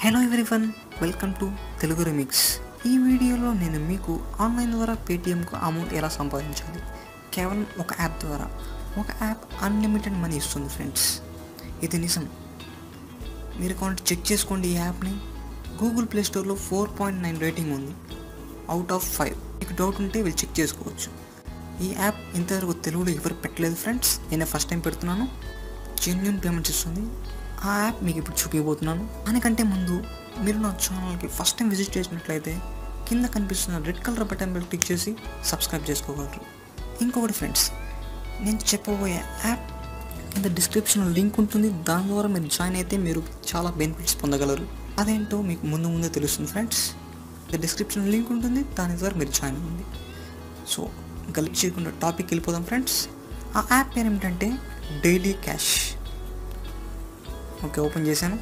Hello everyone, welcome to Telugu remix. ఈ వీడియోలో నేను మీకు ఆన్లైన్ ద్వారా పేటిఎంకు అమౌంట్ ఎలా సంపాదించాలి, కేవలం ఒక యాప్ ద్వారా. ఒక యాప్ అన్లిమిటెడ్ మనీ ఇస్తుంది ఫ్రెండ్స్, ఇది నిజం. మీరు కావాలంటే చెక్ చేసుకోండి. ఈ యాప్ని గూగుల్ ప్లే స్టోర్లో 4.9 రేటింగ్ ఉంది అవుట్ ఆఫ్ 5. మీకు డౌట్ ఉంటే వీళ్ళు చెక్ చేసుకోవచ్చు. ఈ యాప్ ఇంతవరకు తెలుగులో ఎవరు పెట్టలేదు ఫ్రెండ్స్, నేనే ఫస్ట్ టైం పెడుతున్నాను. జెన్యూన్ పేమెంట్స్ ఇస్తుంది. ఆ యాప్ మీకు ఇప్పుడు చూపించబోతున్నాను. దానికంటే ముందు మీరు నా ఛానల్కి ఫస్ట్ టైం విజిట్ చేసినట్లయితే కింద కనిపిస్తున్న రెడ్ కలర్ బటన్ మీద క్లిక్ చేసి సబ్స్క్రైబ్ చేసుకోగలరు. ఇంకొకటి ఫ్రెండ్స్, నేను చెప్పబోయే యాప్ కింద డిస్క్రిప్షన్లో లింక్ ఉంటుంది. దాని ద్వారా మీరు జాయిన్ అయితే మీరు చాలా బెనిఫిట్స్ పొందగలరు. అదేంటో మీకు ముందే తెలుస్తుంది ఫ్రెండ్స్. డిస్క్రిప్షన్లో లింక్ ఉంటుంది, దాని ద్వారా మీరు జాయిన్ అవ్వండి. సో ఇంకా లిక్ చేయకుండా టాపిక్ వెళ్ళిపోదాం ఫ్రెండ్స్. ఆ యాప్ పేరు ఏమిటంటే డైలీ క్యాష్. ఓకే, ఓపెన్ చేశాను.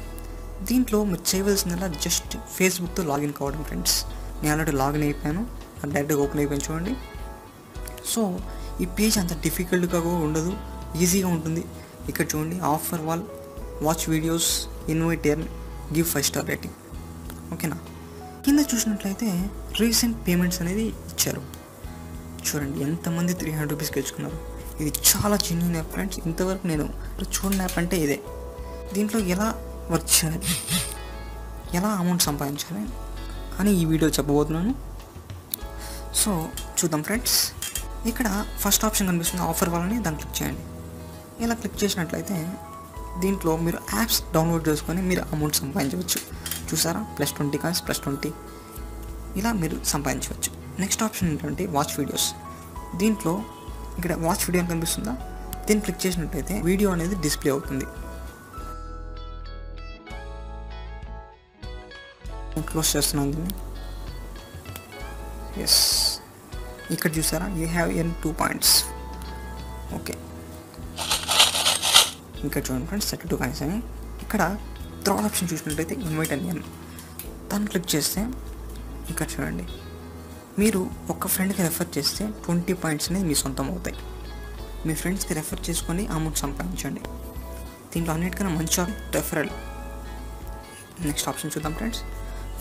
దీంట్లో మీరు చేయవలసిందల్లా జస్ట్ ఫేస్బుక్తో లాగిన్ కావడం ఫ్రెండ్స్. నేను ఆల్రెడీ లాగిన్ అయిపోయాను, డైరెక్ట్గా ఓపెన్ అయిపోయాను చూడండి. సో ఈ పేజ్ అంత డిఫికల్ట్గా ఉండదు, ఈజీగా ఉంటుంది. ఇక్కడ చూడండి, offer wall, watch videos, invite earn, give 5 star rating. ఓకేనా. కింద చూసినట్లయితే రీసెంట్ పేమెంట్స్ అనేది ఇచ్చారు. చూడండి ఎంతమంది 300 రూపీస్ గెలుచుకున్నారు. ఇది చాలా జెన్యూన్ యాప్ ఫ్రెండ్స్. ఇంతవరకు నేను చూడని యాప్ అంటే ఇదే. దీంట్లో ఎలా వర్క్ చేయాలి, ఎలా అమౌంట్ సంపాదించాలి అని ఈ వీడియో చెప్పబోతున్నాను. సో చూద్దాం ఫ్రెండ్స్. ఇక్కడ ఫస్ట్ ఆప్షన్ కనిపిస్తుంది ఆఫర్ వాళ్ళని, దాన్ని క్లిక్ చేయండి. ఇలా క్లిక్ చేసినట్లయితే దీంట్లో మీరు యాప్స్ డౌన్లోడ్ చేసుకొని మీరు అమౌంట్ సంపాదించవచ్చు. చూసారా, +20 కాయిన్స్, +20 ఇలా మీరు సంపాదించవచ్చు. నెక్స్ట్ ఆప్షన్ ఏంటంటే వాచ్ వీడియోస్. దీంట్లో ఇక్కడ వాచ్ వీడియో కనిపిస్తుందా, దీన్ని క్లిక్ చేసినట్లయితే వీడియో అనేది డిస్ప్లే అవుతుంది. క్లోజ్ చేస్తున్నాను దీన్ని. ఎస్, ఇక్కడ చూసారా, you have earn 2 points. Okay, ఇంకా చూడండి ఫ్రెండ్స్, 32 కాయిన్స్ అని. ఇక్కడ థర్డ్ ఆప్షన్ చూసినట్లయితే ఇన్వైట్ అండ్ ఎర్న్, దాన్ని క్లిక్ చేస్తే ఇక్కడ చూడండి, మీరు ఒక ఫ్రెండ్కి రెఫర్ చేస్తే 20 పాయింట్స్ అనేది మీ సొంతం అవుతాయి. మీ ఫ్రెండ్స్కి రెఫర్ చేసుకొని అమౌంట్ సంపాదించండి. దీంట్లో అన్నిటికన్నా మంచి రెఫరల్. నెక్స్ట్ ఆప్షన్ చూద్దాం ఫ్రెండ్స్,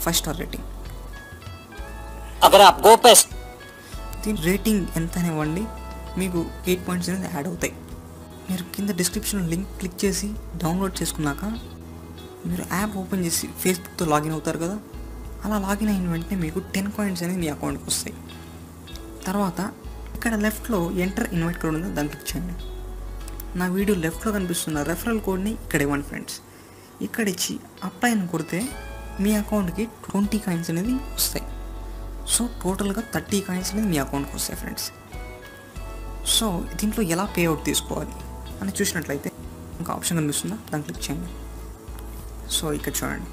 5 స్టార్ రేటింగ్. దీని రేటింగ్ ఎంత అనివ్వండి, మీకు 8 పాయింట్స్ అనేది యాడ్ అవుతాయి. మీరు కింద డిస్క్రిప్షన్లో లింక్ క్లిక్ చేసి డౌన్లోడ్ చేసుకున్నాక మీరు యాప్ ఓపెన్ చేసి ఫేస్బుక్తో లాగిన్ అవుతారు కదా, అలా లాగిన్ అయిన వెంటనే మీకు 10 కాయిన్స్ అనేది మీ అకౌంట్కి వస్తాయి. తర్వాత ఇక్కడ లెఫ్ట్లో ఎంటర్ ఇన్వైట్ కోడ్ ఉందో దాన్ని క్లిక్ చేయండి. నా వీడియో లెఫ్ట్లో కనిపిస్తున్న రెఫరల్ కోడ్ని ఇక్కడ ఇవ్వండి ఫ్రెండ్స్. ఇక్కడ ఇచ్చి అప్లై అని కొడితే మీ అకౌంట్కి 20 కాయిన్స్ అనేది వస్తాయి. సో టోటల్గా 30 కాయిన్స్ అనేది మీ అకౌంట్కి వస్తాయి ఫ్రెండ్స్. సో దీంట్లో ఎలా పే అవుట్ తీసుకోవాలి అని చూసినట్లయితే ఇంకా ఆప్షన్ కనిపిస్తుందా, దాన్ని క్లిక్ చేయండి. సో ఇక్కడ చూడండి,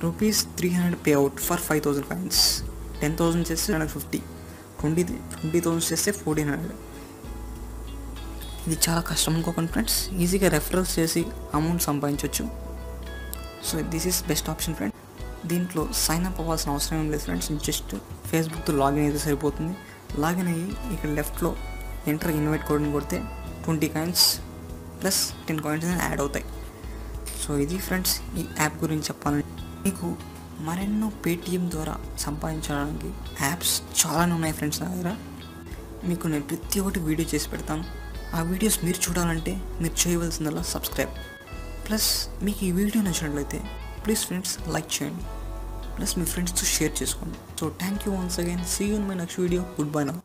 ₹300 పే అవుట్ ఫర్ 5,000 కాయిన్స్. 10,000 చేస్తే 150, 20,000 చేస్తే 1,400. ఇది చాలా కష్టం అనుకోకండి ఫ్రెండ్స్, ఈజీగా రెఫరల్స్ చేసి అమౌంట్ సంపాదించవచ్చు. So this is best option friend. దీంట్లో సైన్ అప్ అవ్వాల్సిన అవసరం ఏం లేదు ఫ్రెండ్స్, జస్ట్ ఫేస్బుక్తో లాగిన్ అయితే సరిపోతుంది. లాగిన్ అయ్యి ఇక్కడ లెఫ్ట్లో ఎంటర్ ఇన్వైట్ కోడ్ని కొడితే 20 కాయిన్స్ ప్లస్ 10 కాయిన్స్ అనేది యాడ్ అవుతాయి. సో ఇది ఫ్రెండ్స్ ఈ యాప్ గురించి చెప్పాలంటే. మీకు మరెన్నో పేటిఎం ద్వారా సంపాదించడానికి యాప్స్ చాలానే ఉన్నాయి ఫ్రెండ్స్ నా దగ్గర. మీకు నేను ప్రతి ఒక్కటి వీడియో చేసి పెడతాను. ఆ వీడియోస్ మీరు చూడాలంటే మీరు చేయవలసిందల్లా సబ్స్క్రైబ్. ప్లస్ మీకు ఈ వీడియో నచ్చినట్లయితే ప్లీజ్ ఫ్రెండ్స్ లైక్ చేయండి, ప్లస్ మీ ఫ్రెండ్స్తో షేర్ చేసుకోండి. So thank you once again, see you in my next video. Good bye now.